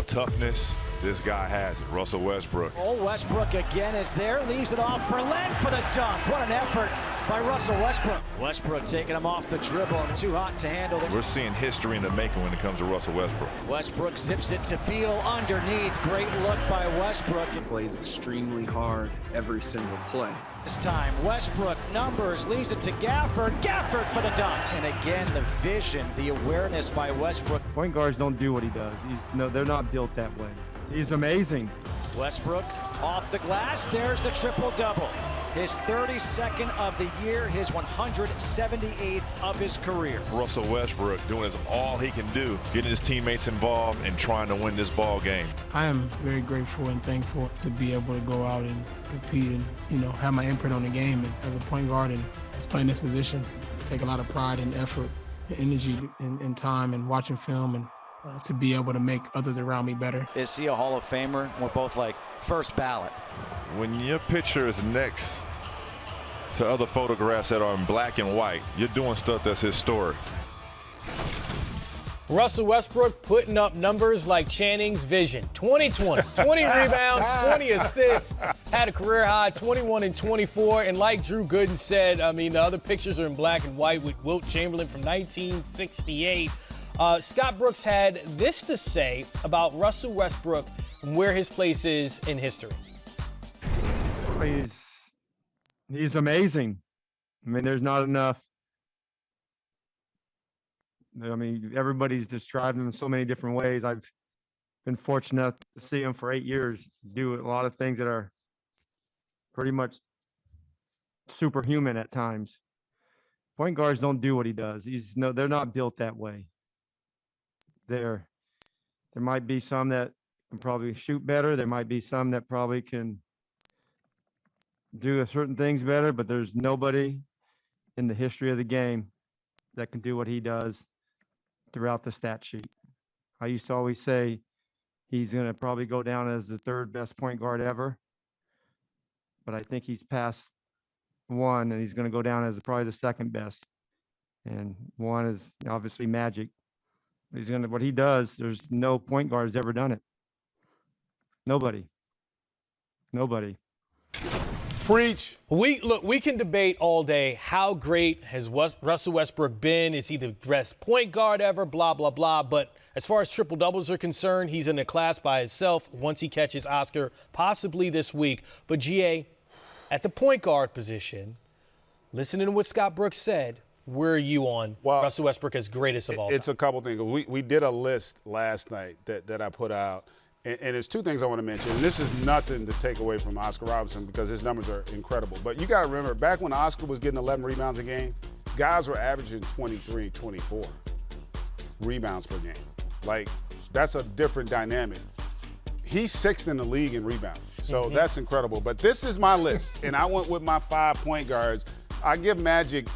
toughness, this guy has it, Russell Westbrook. Oh, Westbrook again is there, leaves it off for Len for the dunk. What an effort by Russell Westbrook. Westbrook taking him off the dribble, too hot to handle. We're seeing history in the making when it comes to Russell Westbrook. Westbrook zips it to Beal underneath. Great look by Westbrook. He plays extremely hard every single play. This time, Westbrook numbers, leaves it to Gafford. Gafford for the dunk. And again, the vision, the awareness by Westbrook. Point guards don't do what he does. They're not built that way. He's amazing. Westbrook off the glass. There's the triple-double. His 32nd of the year, his 178th of his career. Russell Westbrook doing all he can do, getting his teammates involved and trying to win this ball game. I am very grateful and thankful to be able to go out and compete and, have my input on the game. And as a point guard and playing this position, take a lot of pride and effort and energy and time and watching film and to be able to make others around me better. Is he a Hall of Famer? We're both like first ballot. When your picture is next to other photographs that are in black and white, you're doing stuff that's historic. Russell Westbrook putting up numbers like Channing's vision. 2020, 20 rebounds, 20 assists, had a career high 21 and 24. And like Drew Gooden said, the other pictures are in black and white with Wilt Chamberlain from 1968. Scott Brooks had this to say about Russell Westbrook and where his place is in history. He's amazing. There's not enough. Everybody's described him in so many different ways. I've been fortunate to see him for 8 years do a lot of things that are pretty much superhuman at times. Point guards don't do what he does. They're not built that way. There might be some that can probably shoot better. There might be some that probably can do certain things better, but there's nobody in the history of the game that can do what he does throughout the stat sheet. I used to always say he's going to probably go down as the third best point guard ever, but I think he's past one, and he's going to go down as probably the second best. And one is obviously Magic. What he does, there's no point guard has ever done it. Nobody. Preach. We can debate all day how great has Russell Westbrook been. Is he the best point guard ever? Blah, blah, blah. But as far as triple doubles are concerned, he's in a class by himself once he catches Oscar, possibly this week. But GA, at the point guard position, listening to what Scott Brooks said, where are you on Russell Westbrook as greatest of all time? It's a couple things. We did a list last night that I put out, and there's two things I want to mention. And this is nothing to take away from Oscar Robertson because his numbers are incredible. But you got to remember, back when Oscar was getting 11 rebounds a game, guys were averaging 23, 24 rebounds per game. Like, that's a different dynamic. He's sixth in the league in rebounding, so that's incredible. But this is my list, and I went with my 5 point guards. I give Magic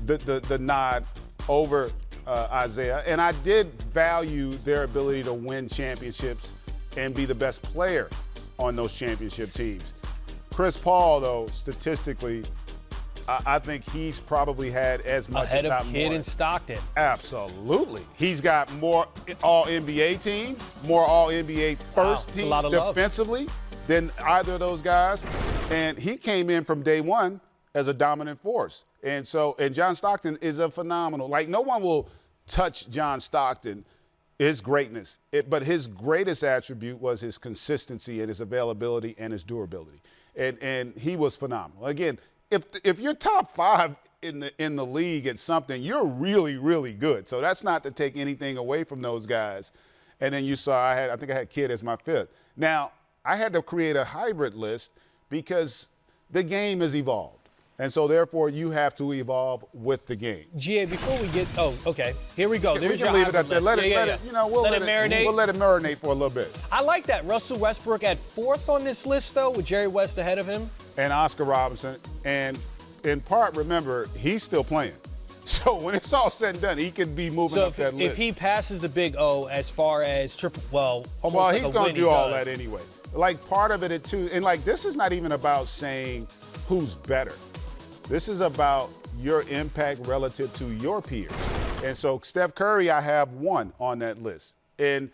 the nod over Isaiah, and I did value their ability to win championships and be the best player on those championship teams. Chris Paul, though, statistically, I think he's probably had as much, ahead if not of Kidd more. and Stockton. Absolutely. He's got more All-NBA teams, more All-NBA first team defensively than either of those guys. And he came in from day one as a dominant force. And John Stockton is a phenomenal. Like, no one will touch John Stockton, his greatness. But his greatest attribute was his consistency and his availability and his durability. And he was phenomenal. Again, if you're top 5 in the league at something, you're really, really good. So that's not to take anything away from those guys. And then you saw I think I had Kidd as my 5th. Now, I had to create a hybrid list because the game has evolved. And so, therefore, you have to evolve with the game. GA, before we get – okay, here we go. There's your leave it at that. list. Let it marinate. We'll let it marinate for a little bit. I like that. Russell Westbrook at 4th on this list, though, with Jerry West ahead of him. And Oscar Robertson. And in part, remember, he's still playing. So when it's all said and done, he could be moving up that list. If he passes the big O as far as almost like he's going to do all that anyway. Like, part of it, too. And, like, this is not even about saying who's better. This is about your impact relative to your peers. And so Steph Curry, I have 1 on that list. And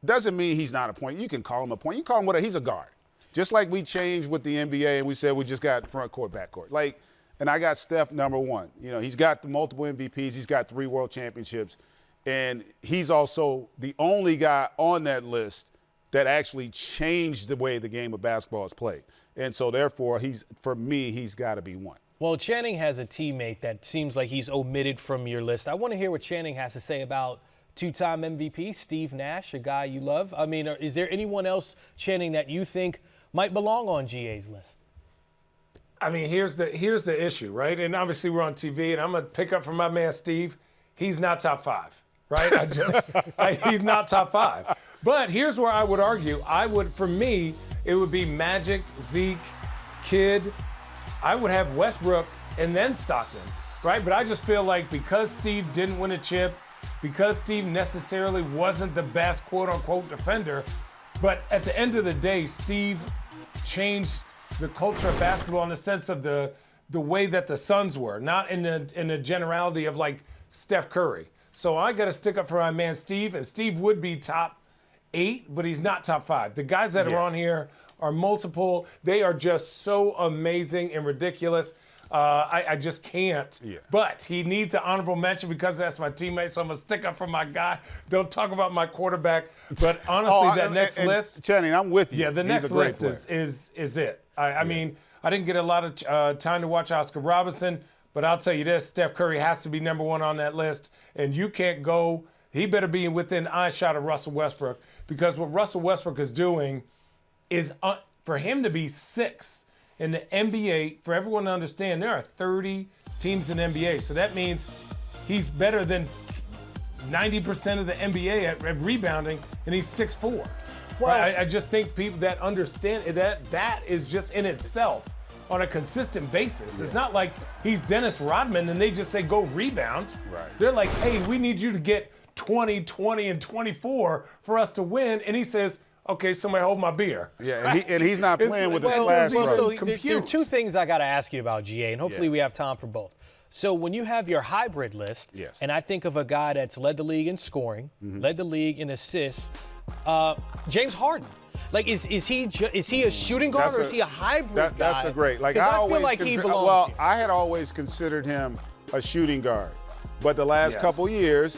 Doesn't mean he's not a point. You can call him a point. You call him whatever. He's a guard. Just like we changed with the NBA and we said we just got front court, back court. Like, and I got Steph #1. You know, he's got the multiple MVPs. He's got 3 world championships. And he's also the only guy on that list that actually changed the way the game of basketball is played. And so, therefore, for me, he's got to be 1. Well, Channing has a teammate that seems like he's omitted from your list. I want to hear what Channing has to say about 2-time MVP, Steve Nash, a guy you love. I mean, is there anyone else, Channing, that you think might belong on GA's list? I mean, here's the issue, right? And obviously we're on TV, and I'm going to pick up from my man Steve. He's not top 5, right? He's not top 5. But here's where I would argue. For me, it would be Magic, Zeke, Kidd. I would have Westbrook and then Stockton, right? But I just feel like because Steve didn't win a chip, because Steve necessarily wasn't the best quote-unquote defender, but at the end of the day, Steve changed the culture of basketball in the sense of the way that the Suns were, not in the generality of like Steph Curry. So I got to stick up for my man Steve, and Steve would be top 8, but he's not top 5. The guys that are on here are multiple. They are just so amazing and ridiculous. I just can't. Yeah. But he needs an honorable mention because that's my teammate, so I'm going to stick up for my guy. Don't talk about my quarterback. But honestly, next list. Channing, I'm with you. Yeah, the next list is it. I mean, I didn't get a lot of time to watch Oscar Robertson, but I'll tell you this, Steph Curry has to be #1 on that list. And you can't go, he better be within eyeshot of Russell Westbrook, because what Russell Westbrook is doing is for him to be 6th in the NBA, for everyone to understand, there are 30 teams in the NBA. So that means he's better than 90% of the NBA at rebounding, and he's 6'4". Well, I just think people that understand that is just in itself on a consistent basis. Yeah. It's not like he's Dennis Rodman and they just say, go rebound. Right. They're like, hey, we need you to get 20, 20, and 24 for us to win. And he says, okay, somebody hold my beer. Yeah, and he's not playing with the splash. So there are 2 things I got to ask you about, GA, and hopefully we have time for both. So when you have your hybrid list, and I think of a guy that's led the league in scoring, led the league in assists, James Harden. Like, is he a shooting guard or is he a hybrid guy? That's a great. Like, I feel like he belongs. Well, I had always considered him a shooting guard, but the last couple years,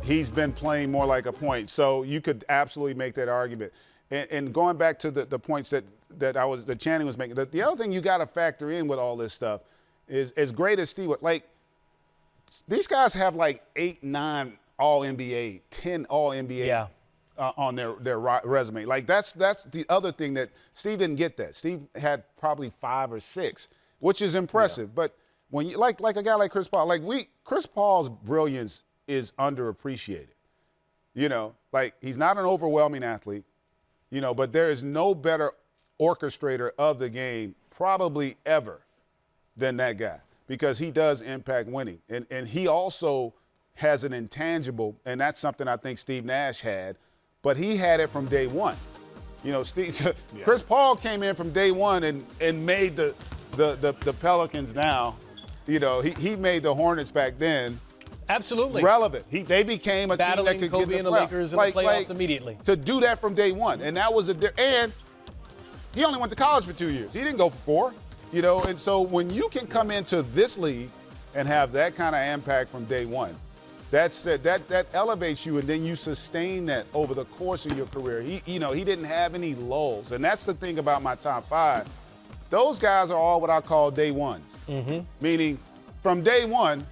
he's been playing more like a point. So you could absolutely make that argument. And going back to the points that Channing was making, the other thing you got to factor in with all this stuff is, as great as Steve, like, these guys have like 8, 9 All-NBA, 10 All-NBA on their resume. Like, that's the other thing that Steve didn't get that. Steve had probably 5 or 6, which is impressive. But when you like a guy like Chris Paul, Chris Paul's brilliance is underappreciated. You know, like, he's not an overwhelming athlete, you know, but there is no better orchestrator of the game probably ever than that guy, because he does impact winning. And he also has an intangible, and that's something I think Steve Nash had, but he had it from day one. You know, Chris Paul came in from day one and made the Pelicans now. You know, he made the Hornets back then. Absolutely. Relevant. They became a team that could Kobe get the and the Lakers in the playoffs immediately. To do that from day one. And that was and he only went to college for 2 years. He didn't go for 4. You know, and so when you can come into this league and have that kind of impact from day one, that elevates you, and then you sustain that over the course of your career. He didn't have any lulls. And that's the thing about my top 5. Those guys are all what I call day ones. Meaning from day one,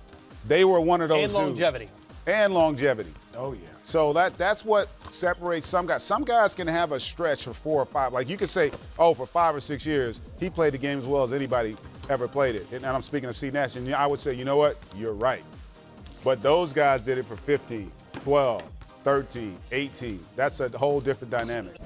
they were one of those dudes. And longevity. Oh, yeah. So that's what separates some guys. Some guys can have a stretch for 4 or 5. Like, you could say, for 5 or 6 years, he played the game as well as anybody ever played it. And I'm speaking of Steve Nash. And I would say, you know what? You're right. But those guys did it for 15, 12, 13, 18. That's a whole different dynamic.